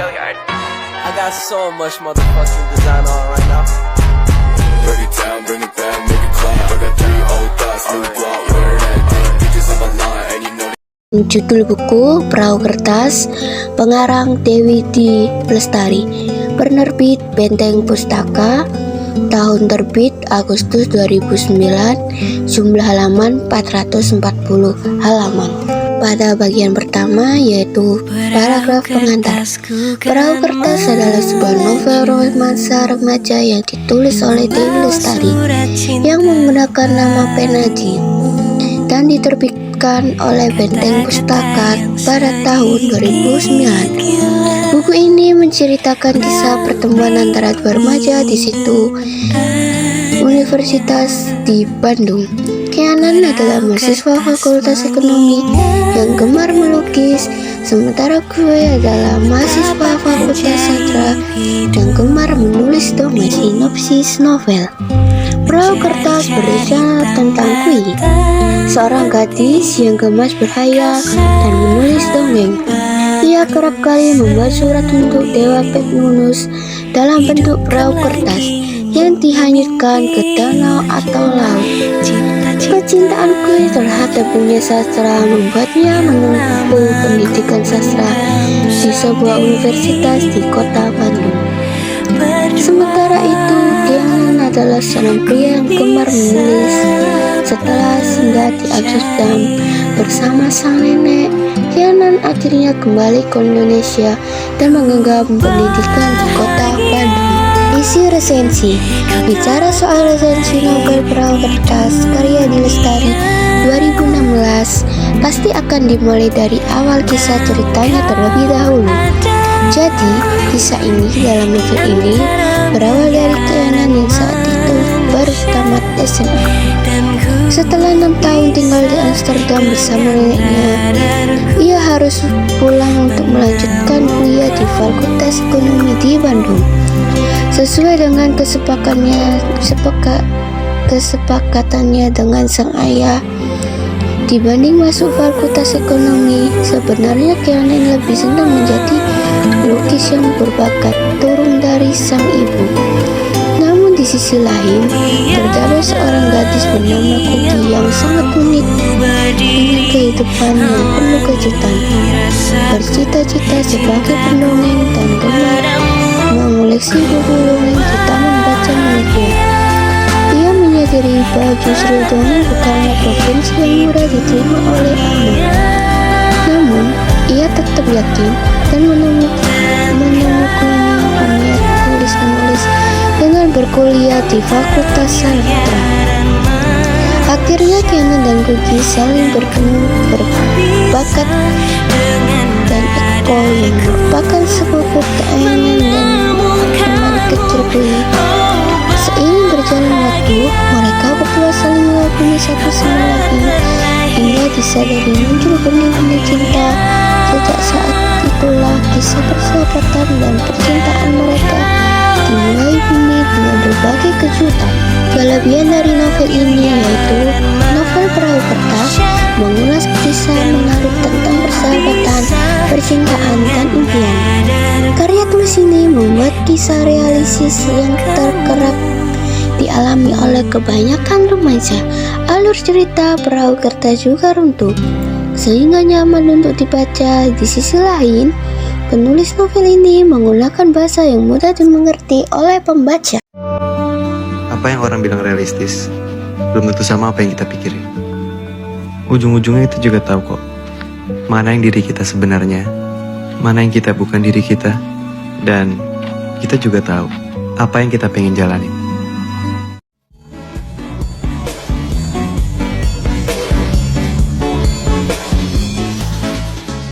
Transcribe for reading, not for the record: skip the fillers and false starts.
I got so much motherfucking design on right now. Break it down, bring it back, make it clap. I got 3 old thoughts, new guap, wear that dick. Bitches on my line, and you know. Judul buku Perahu Kertas, pengarang Dewi D. Lestari, penerbit Benteng Pustaka, tahun terbit Agustus 2009, jumlah halaman 440 halaman. Pada bagian pertama yaitu paragraf pengantar. Perahu Kertas adalah sebuah novel romansa remaja yang ditulis oleh Dewi Lestari yang menggunakan nama Penadi dan diterbitkan oleh Benteng Pustaka pada tahun 2009. Buku ini menceritakan kisah pertemuan antara dua remaja di situ Universitas di Bandung. Kianan adalah mahasiswa Fakultas Ekonomi yang gemar melukis, sementara gue adalah mahasiswa Fakultas Sastra yang gemar menulis dongeng sinopsis novel. Perahu Kertas berbicara tentang Kui, seorang gadis yang gemas berhayal dan menulis dongeng. Ia kerap kali membuat surat untuk Dewa Petrunus dalam bentuk perahu kertas yang dihanyutkan ke danau atau laut. Kecintaan Kui terhadap dunia sastra membuatnya menempuh pendidikan sastra di sebuah universitas di kota Bandung. Sementara itu, Kianan adalah seorang pria yang gemar menulis. Setelah singgah di Amsterdam bersama sang nenek, Kianan akhirnya kembali ke Indonesia dan menggenggam pendidikan di kota Bandung. Isi resensi. Bicara soal resensi novel Perahu Kertas karya Dewi Lestari 2016, pasti akan dimulai dari awal kisah ceritanya terlebih dahulu. Jadi, kisah ini dalam novel ini berawal dari Kianan yang saat itu baru tamat SMA. Setelah 6 tahun tinggal di Amsterdam bersama neneknya, ia harus pulang untuk melanjutkan kuliah di Fakultas Ekonomi di Bandung. Sesuai dengan kesepakatannya dengan sang ayah, dibanding masuk Fakultas Ekonomi, sebenarnya Kianan lebih senang menjadi pelukis yang berbakat turun dari sang ibu. Namun di sisi lain, terdapat seorang gadis bernama Kuki yang sangat unik dengan kehidupan yang penuh kejutan, bercita-cita sebagai pendongeng dan gemar mengoleksi buku dongeng di taman baca miliknya. Ia menyadari bahwa justru dongeng bukanlah profesi yang mudah diterima oleh anak. Namun, ia tetap yakin dan menemukannya niat tulis-menulis dengan berkuliah di Fakultas Sastra. Akhirnya Kianan dan Kuki saling bertemu berbakat dan Eko yang merupakan sepupu Kianan dan teman kecil Kui. Seiring berjalan waktu, mereka berdua saling mengagumi satu sama lain hingga disadari muncul benih-benih cinta. Sejak saat itulah kisah persahabatan dan percintaan mereka dimulai bumi dengan berbagai kejutan. Kelebihan dari novel ini yaitu novel Perahu Kertas mengulas kisah menarik tentang persahabatan, percintaan, dan impian. Karya tulis ini membuat kisah realistis yang terkerap dialami oleh kebanyakan remaja. Alur cerita Perahu Kertas juga runtuh, sehingga nyaman untuk dibaca. Di sisi lain, penulis novel ini menggunakan bahasa yang mudah dimengerti oleh pembaca. Apa yang orang bilang realistis, belum tentu sama apa yang kita pikirin. Ujung-ujungnya kita juga tahu kok, mana yang diri kita sebenarnya, mana yang kita bukan diri kita, dan kita juga tahu apa yang kita pengen jalanin.